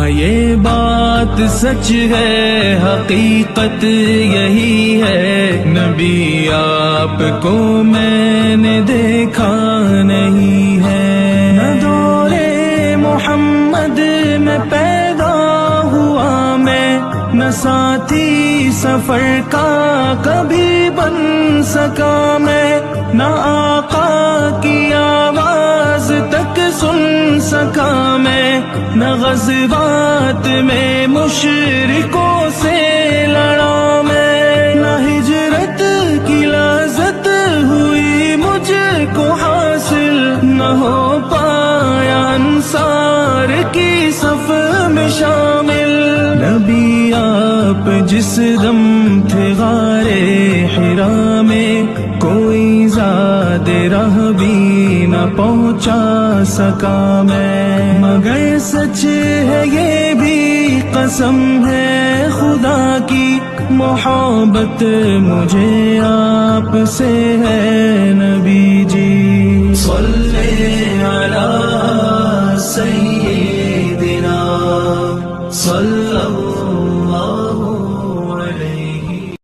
ہاں یہ بات سچ ہے، حقیقت یہی ہے، نبی آپ کو میں نے دیکھا نہیں ہے۔ نہ دورے محمد میں پیدا ہوا میں، نہ ساتھی سفر کا کبھی بن سکا میں، نہ آقا کی آواز تک سن سکا میں، نہ غزوات میں مشرکوں سے لڑا میں، نہ ہجرت کی لذت ہوئی مجھ کو حاصل، نہ ہو پایا انصار کی صف میں شامل۔ نبی آپ جس دم تھے غارِ حرا میں، کوئی زاد راہ بھی نہ پہنچا سکا میں، مگر سچ ہے یہ بھی قسم ہے خدا کی، محبت مجھے آپ سے ہے نبی جی۔ صلی علی سیدنا صلی